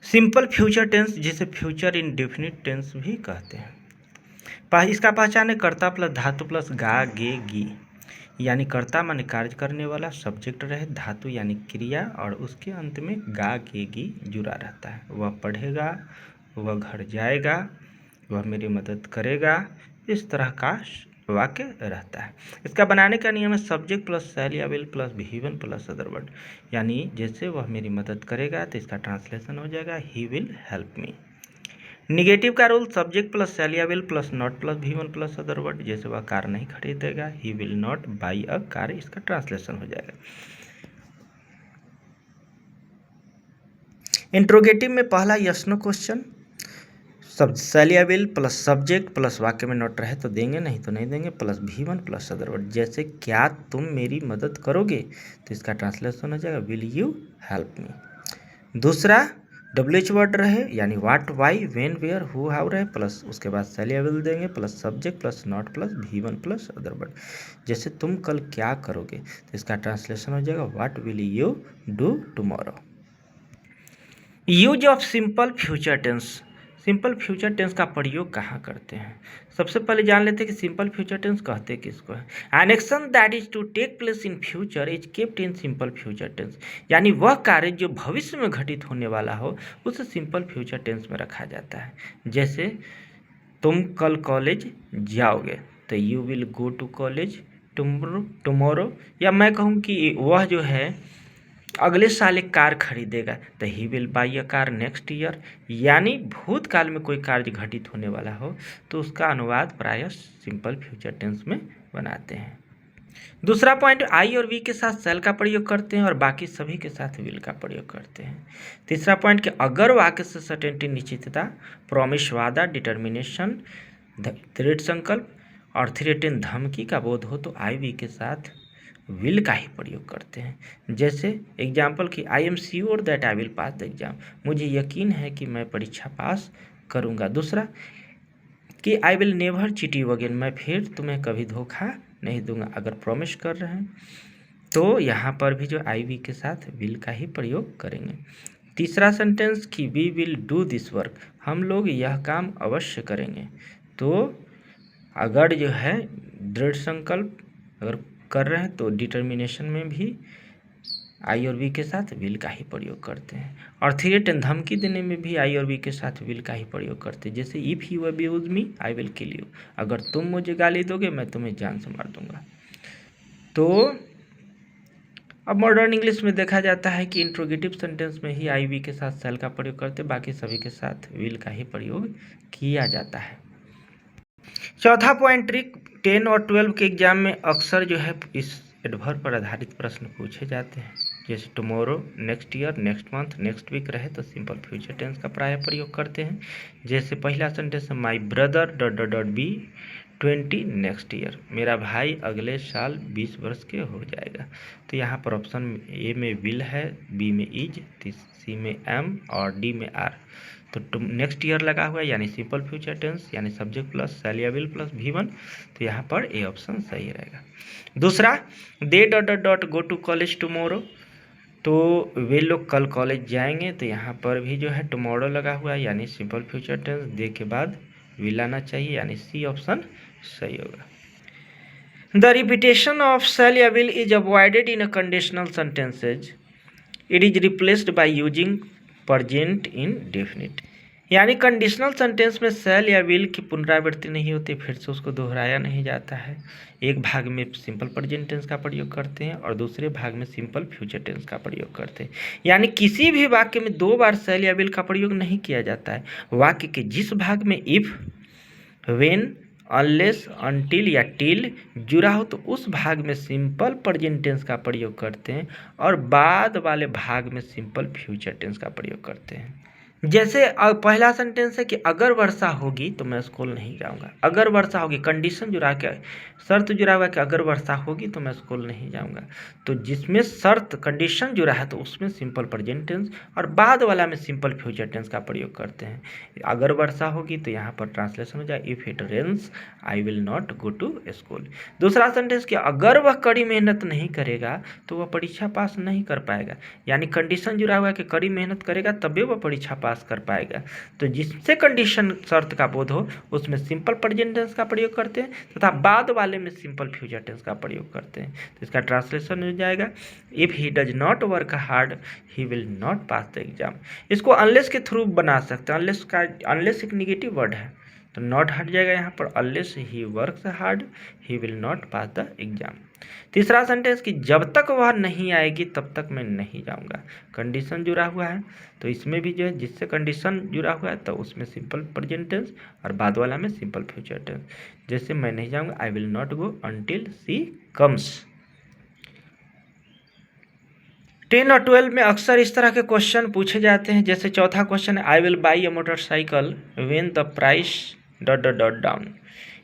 Simple future tense जिसे future indefinite tense भी कहते हैं। इसका पहचान है कर्ता प्लस धातु प्लस गा गे गी। यानी कर्ता माने कार्य करने वाला, सब्जेक्ट रहे, धातु यानी क्रिया और उसके अंत में गा गे गी जुड़ा रहता है। वह पढ़ेगा, वह घर जाएगा, वह मेरी मदद करेगा, इस तरह का वाक्य रहता है। इसका बनाने का नियम है सब्जेक्ट प्लस शैल या will plus V1 plus other word. यानी जैसे वह मेरी मदद करेगा तो इसका ट्रांसलेशन हो जाएगा he will help me. Negative का रूल सब्जेक्ट प्लस शैल या will plus not plus V1 plus other word. जैसे वह कार नहीं खरीदेगा, he will not buy a car, इसका ट्रांसलेशन हो जाएगा। इंट्रोगेटिव में पहला यस नो क्वेश्चन, सब शैल या विल प्लस सब्जेक्ट प्लस वाक्य में नॉट रहे तो देंगे, नहीं तो नहीं देंगे, plus V1 plus other word. जैसे क्या तुम मेरी मदद करोगे तो इसका ट्रांसलेशन हो जाएगा विल यू हेल्प मी। दूसरा WH वर्ड रहे यानी what why when where who how रहे प्लस उसके बाद शैल या विल देंगे plus subject plus not plus V1 plus other word. जैसे तुम कल क्या करोगे तो इसका ट्रांसलेशन हो जाएगा what will you do tomorrow. Use of simple future tense. Simple future tense का प्रयोग कहाँ करते हैं? सबसे पहले जान लेते हैं कि सिंपल फ्यूचर टेंस कहते किसको है। An action that is to take place in future is kept in simple future tense. यानी वह कार्य जो भविष्य में घटित होने वाला हो उसे सिंपल फ्यूचर टेंस में रखा जाता है। जैसे तुम कल कॉलेज जाओगे तो you will go to college tomorrow. या मैं कहूँ कि वह जो है अगले साल एक कार खरीदेगा तो he will by a car next year. यानी भूतकाल में कोई कार्य घटित होने वाला हो तो उसका अनुवाद प्रायः सिंपल फ्यूचर टेंस में बनाते हैं। दूसरा पॉइंट, आई और वी के साथ शैल का प्रयोग करते हैं और बाकी सभी के साथ विल का प्रयोग करते हैं। तीसरा पॉइंट कि अगर वाक्य से सर्टेनिटी निश्चितता, प्रॉमिस वादा, डिटर्मिनेशन, दृढ़ संकल्प और थ्रेटन धमकी का बोध हो तो आई वी के साथ विल का ही प्रयोग करते हैं। जैसे एग्जाम्पल कि I am sure that I will pass the exam, मुझे यकीन है कि मैं परीक्षा पास करूंगा। दूसरा कि I will never cheat you again, मैं फिर तुम्हें कभी धोखा नहीं दूंगा। अगर प्रॉमिस कर रहे हैं तो यहाँ पर भी जो आई वी के साथ विल का ही प्रयोग करेंगे। तीसरा सेंटेंस कि we will do this work, हम लोग यह काम अवश्य करेंगे। तो अगर जो है दृढ़ संकल्प अगर कर रहे हैं तो डिटर्मिनेशन में भी आई और वी के साथ विल का ही प्रयोग करते हैं। और थ्रेटन धमकी देने में भी आई और वी के साथ विल का ही प्रयोग करते हैं। जैसे if you abuse me I will kill you, अगर तुम मुझे गाली दोगे मैं तुम्हें जान से मार दूंगा। तो अब मॉडर्न इंग्लिश में देखा जाता है कि इंट्रोगेटिव सेंटेंस में ही आई वी के साथ शैल का प्रयोग करते, बाकी सभी के साथ विल का ही प्रयोग किया जाता है। चौथा पॉइंट, ट्रिक 10 और 12 के एग्जाम में अक्सर जो है इस एडवर्ब पर आधारित प्रश्न पूछे जाते हैं। जैसे tomorrow, next year, next month, next week रहे तो सिंपल फ्यूचर टेंस का प्रायः प्रयोग करते हैं। जैसे पहला सेंटेंस है my brother dot be 20 next year, मेरा भाई अगले साल 20 वर्ष के हो जाएगा। तो यहाँ पर ऑप्शन ए में विल है, बी में इज, सी में एम और डी में आर। तो नेक्स्ट ईयर लगा हुआ है यानी सिंपल फ्यूचर टेंस यानी सब्जेक्ट प्लस शैल या विल प्लस भी1, तो यहाँ पर ए ऑप्शन सही रहेगा। दूसरा, दे डॉट गो टू कॉलेज टुमारो, तो वे लोग कल कॉलेज जाएंगे। तो यहाँ पर भी जो है टुमारो लगा हुआ है यानी सिंपल फ्यूचर टेंस, दे के बाद विल आना चाहिए यानी सी ऑप्शन सही होगा। द रिपीटेशन ऑफ शैल या will is avoided in a conditional sentences, it is replaced by using present indefinite. यानी कंडीशनल सेंटेंस में शैल या विल की पुनरावृत्ति नहीं होती, फिर से उसको दोहराया नहीं जाता है। एक भाग में सिंपल प्रेजेंट टेंस का प्रयोग करते हैं और दूसरे भाग में सिंपल फ्यूचर टेंस का प्रयोग करते हैं। यानी किसी भी वाक्य में 2 बार शैल या विल का प्रयोग नहीं किया जाता है। वाक्य के जिस भाग में इफ, व्हेन, अनलेस, अनटिल या टिल जुड़ा हो तो उस भाग में सिंपल प्रेजेंट टेंस का प्रयोग करते हैं और बाद वाले भाग में सिंपल फ्यूचर टेंस का प्रयोग करते हैं। जैसे पहला सेंटेंस है कि अगर वर्षा होगी तो मैं स्कूल नहीं जाऊंगा। अगर वर्षा होगी, कंडीशन जुड़ा के शर्त जुड़ा हुआ है कि अगर वर्षा होगी तो मैं स्कूल नहीं जाऊंगा। तो जिसमें शर्त कंडीशन जुड़ा है तो उसमें सिंपल प्रेजेंट टेंस और बाद वाला में सिंपल फ्यूचर टेंस का प्रयोग करते हैं। अगर वर्षा होगी तो यहाँ पर ट्रांसलेशन हो जाए if it rains I will not go to school. दूसरा सेंटेंस कि अगर वह कड़ी मेहनत नहीं करेगा तो वह परीक्षा पास नहीं कर पाएगा। यानी कंडीशन जुड़ा हुआ है कि कड़ी मेहनत करेगा तभी वह परीक्षा पास पास कर पाएगा। तो जिससे कंडीशन शर्त का बोध हो उसमें सिंपल प्रेजेंट टेंस का प्रयोग करते हैं तथा बाद वाले में सिंपल फ्यूचर टेंस का प्रयोग करते हैं। तो इसका ट्रांसलेशन हो जाएगा, if he does not work hard he will not pass the exam. इसको अनलेस के थ्रू बना सकते हैं। अनलेस एक निगेटिव वर्ड है तो नॉट हट जाएगा यहाँ पर, unless he works hard he will not pass the exam. तीसरा सेंटेंस कि जब तक वह नहीं आएगी तब तक मैं नहीं जाऊंगा। कंडीशन जुड़ा हुआ है तो इसमें भी जो है जिससे कंडीशन जुड़ा हुआ है तो उसमें सिंपल प्रेजेंट टेंस और बाद वाला में सिंपल फ्यूचर टेंस। जैसे मैं नहीं जाऊंगा, आई will not go until she comes. 10 और 12 में अक्सर इस तरह के क्वेश्चन पूछे जाते हैं। जैसे चौथा क्वेश्चन है, I will by a motorcycle when the price dot dot dot down,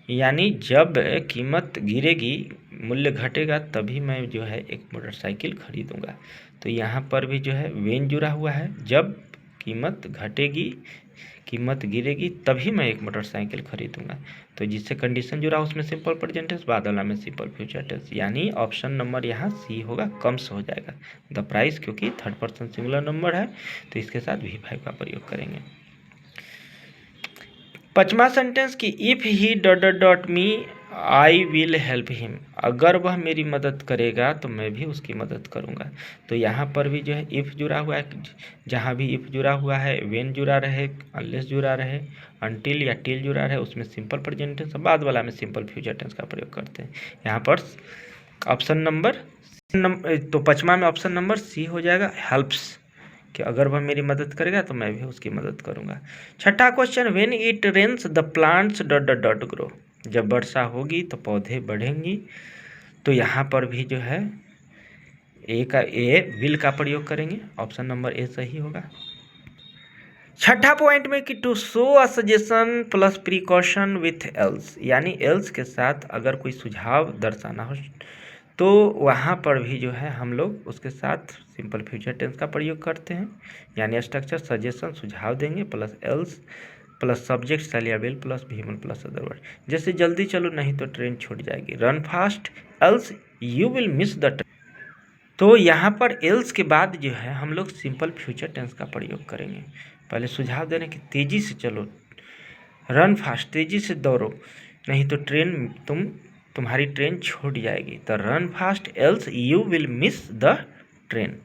यानी जब कीमत गिरेगी, मूल्य घटेगा तभी मैं जो है एक मोटरसाइकिल खरीदूंगा। तो यहाँ पर भी जो है व्हेन जुड़ा हुआ है, जब कीमत घटेगी, कीमत गिरेगी तभी मैं एक मोटरसाइकिल खरीदूंगा। तो जिससे कंडीशन जुड़ा उसमें सिंपल प्रेजेंट टेंस, बाद वाला में सिंपल फ्यूचर टेंस, यानी ऑप्शन नंबर यहाँ सी होगा, कम्स हो जाएगा। द प्राइस क्योंकि थर्ड पर्सन सिंगुलर नंबर है तो इसके साथ V5 का प्रयोग करेंगे। पांचवा सेंटेंस कि if he dot dot dot me I will help him, अगर वह मेरी मदद करेगा तो मैं भी उसकी मदद करूंगा। तो यहाँ पर भी जो है इफ़ जुड़ा हुआ है, जहाँ भी इफ़ जुड़ा हुआ है, व्हेन जुड़ा रहे, अनलेस जुड़ा रहे, अनटिल या टिल जुड़ा रहे उसमें सिंपल प्रेजेंट टेंस, बाद वाला में सिंपल फ्यूचर टेंस का प्रयोग करते हैं। यहाँ पर ऑप्शन नंबर तो पांचवा में ऑप्शन नंबर सी हो जाएगा, हेल्प्स, कि अगर वह मेरी मदद करेगा तो मैं भी उसकी मदद करूंगा। छठा question, when it rains the plants dot dot dot grow, जब वर्षा होगी तो पौधे बढ़ेंगी। तो यहाँ पर भी जो है ए विल का प्रयोग करेंगे, ऑप्शन नंबर ए सही होगा। छठा पॉइंट में कि to show a suggestion plus precaution with else, यानी एल्स के साथ अगर कोई सुझाव दर्शाना हो तो वहाँ पर भी जो है हम लोग उसके साथ सिंपल फ्यूचर टेंस का प्रयोग करते हैं। यानी स्ट्रक्चर सजेशन सुझाव देंगे प्लस एल्स प्लस सब्जेक्ट सैलियाबल प्लस वीमल प्लस अदर वर्ड। जैसे जल्दी चलो नहीं तो ट्रेन छूट जाएगी, run fast else you will miss the train. तो यहाँ पर एल्स के बाद जो है हम लोग सिंपल फ्यूचर टेंस का प्रयोग करेंगे। पहले सुझाव देने की तेज़ी से चलो, रन फास्ट तेज़ी से दौड़ो, नहीं तो ट्रेन तुम्हारी ट्रेन छूट जाएगी। तो run fast else you will miss the train.